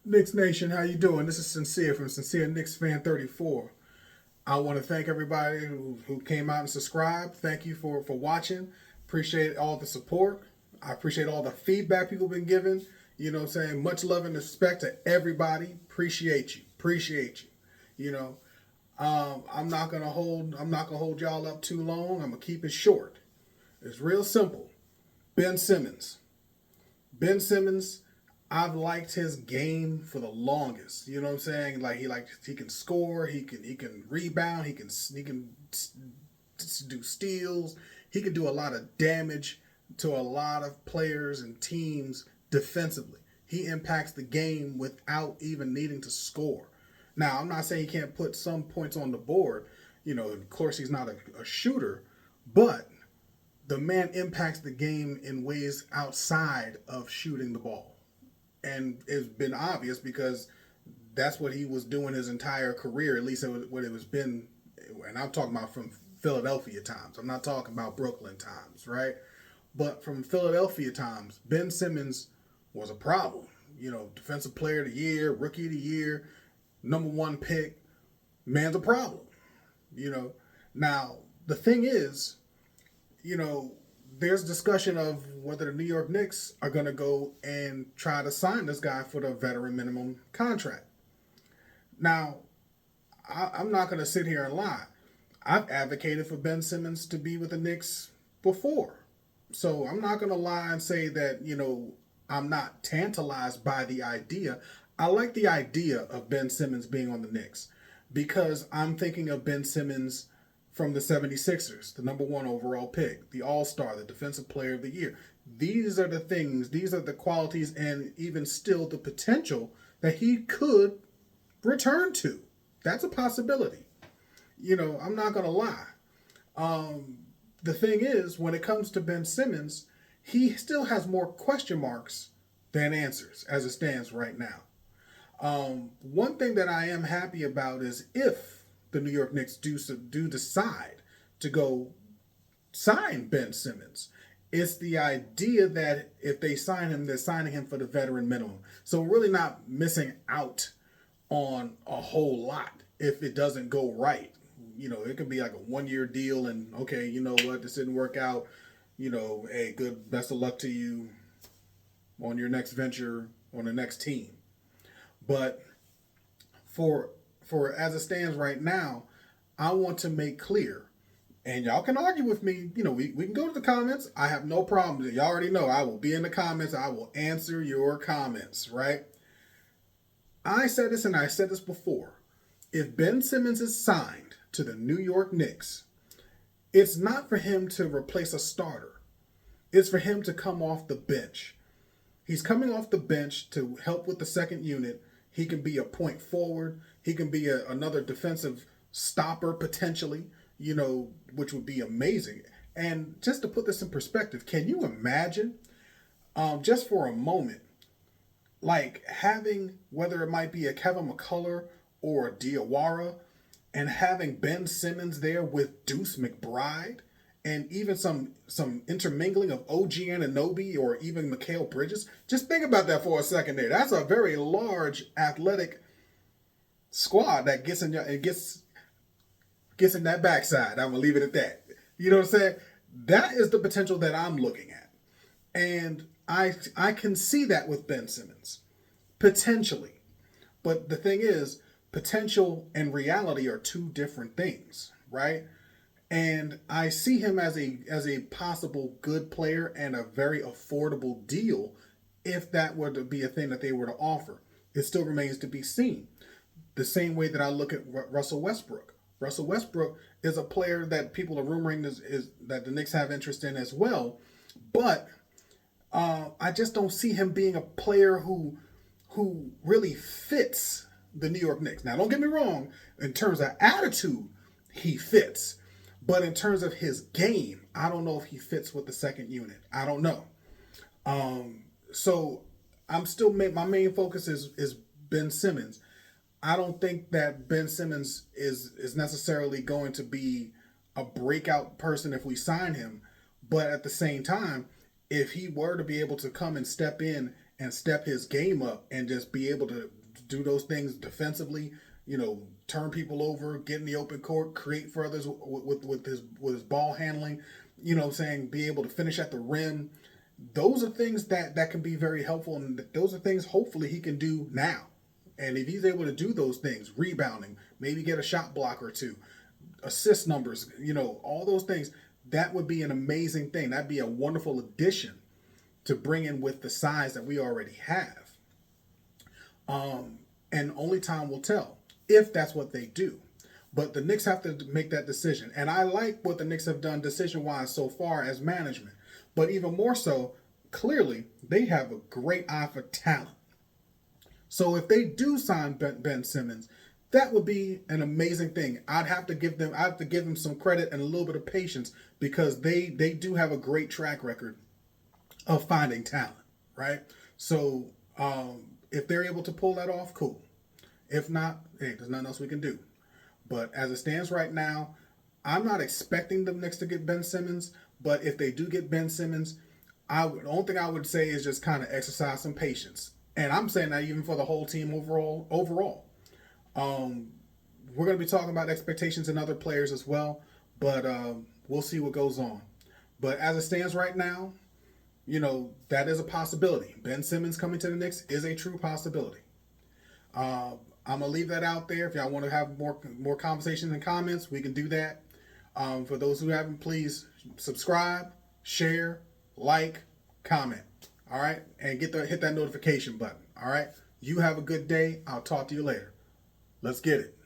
Knicks Nation, how you doing? This is Sincere from Sincere Knicks Fan 34. I want to thank everybody who came out and subscribed. Thank you for watching. Appreciate all the support. I appreciate all the feedback people have been giving. You know what I'm saying? Much love and respect to everybody. Appreciate you. Appreciate you. You know, I'm not gonna hold y'all up too long. I'm gonna keep it short. It's real simple. Ben Simmons. Ben Simmons, I've liked his game for the longest. You know what I'm saying? He can score, he can rebound, he can do steals, he can do a lot of damage to a lot of players and teams defensively. He impacts the game without even needing to score. Now, I'm not saying he can't put some points on the board. You know, of course, he's not a shooter, but the man impacts the game in ways outside of shooting the ball. And it's been obvious because that's what he was doing his entire career, at least what it was been. And I'm talking about from Philadelphia times. I'm not talking about Brooklyn times, right? But from Philadelphia times, Ben Simmons was a problem. You know, defensive player of the year, rookie of the year, number one pick. Man's a problem. You know, now the thing is, you know, there's discussion of whether the New York Knicks are going to go and try to sign this guy for the veteran minimum contract. Now, I'm not going to sit here and lie. I've advocated for Ben Simmons to be with the Knicks before. So I'm not going to lie and say that, you know, I'm not tantalized by the idea. I like the idea of Ben Simmons being on the Knicks because I'm thinking of Ben Simmons from the 76ers, the number one overall pick, the all-star, the defensive player of the year. These are the things, these are the qualities, and even still the potential that he could return to. That's a possibility. You know, I'm not going to lie. The thing is, when it comes to Ben Simmons, he still has more question marks than answers as it stands right now. One thing that I am happy about is if the New York Knicks do decide to go sign Ben Simmons, it's the idea that if they sign him, they're signing him for the veteran minimum. So we're really not missing out on a whole lot if it doesn't go right. You know, it could be like a 1-year deal and, okay, you know what, this didn't work out. You know, hey, good, best of luck to you on your next venture, on the next team. But for as it stands right now, I want to make clear, and y'all can argue with me, you know, we can go to the comments. I have no problem. Y'all already know I will be in the comments. I will answer your comments, right? I said this and I said this before. If Ben Simmons is signed to the New York Knicks, it's not for him to replace a starter. It's for him to come off the bench. He's coming off the bench to help with the second unit. He can be a point forward. He can be another defensive stopper potentially, you know, which would be amazing. And just to put this in perspective, can you imagine, just for a moment, like having, whether it might be a Kevin McCullough or a Diawara, and having Ben Simmons there with Deuce McBride, and even some intermingling of OG Anunoby or even Mikal Bridges. Just think about that for a second there. That's a very large athletic squad that gets in that backside. I'm gonna leave it at that. You know what I'm saying? That is the potential that I'm looking at. And I can see that with Ben Simmons. Potentially. But the thing is, potential and reality are two different things, right? And I see him as a possible good player and a very affordable deal if that were to be a thing that they were to offer. It still remains to be seen. The same way that I look at Russell Westbrook. Russell Westbrook is a player that people are rumoring is that the Knicks have interest in as well. But I just don't see him being a player who really fits the New York Knicks. Now, don't get me wrong. In terms of attitude, he fits. But in terms of his game, I don't know if he fits with the second unit. I don't know. So I'm still, my main focus is Ben Simmons. I don't think that Ben Simmons is necessarily going to be a breakout person if we sign him. But at the same time, if he were to be able to come and step in and step his game up and just be able to do those things defensively, turn people over, get in the open court, create for others with his ball handling, what I'm saying, be able to finish at the rim. Those are things that can be very helpful, and those are things hopefully he can do now. And if he's able to do those things, rebounding, maybe get a shot block or two, assist numbers, all those things, that would be an amazing thing. That'd be a wonderful addition to bring in with the size that we already have. And only time will tell if that's what they do. But the Knicks have to make that decision. And I like what the Knicks have done decision-wise so far as management. But even more so, clearly, they have a great eye for talent. So if they do sign Ben Simmons, that would be an amazing thing. I have to give them some credit and a little bit of patience, because they do have a great track record of finding talent, right? So if they're able to pull that off, cool. If not, hey, there's nothing else we can do. But as it stands right now, I'm not expecting the Knicks to get Ben Simmons. But if they do get Ben Simmons, the only thing I would say is just kind of exercise some patience. And I'm saying that even for the whole team overall. We're going to be talking about expectations in other players as well. But we'll see what goes on. But as it stands right now, that is a possibility. Ben Simmons coming to the Knicks is a true possibility. I'm going to leave that out there. If y'all want to have more conversations and comments, we can do that. For those who haven't, please subscribe, share, like, comment. All right? And hit that notification button. All right? You have a good day. I'll talk to you later. Let's get it.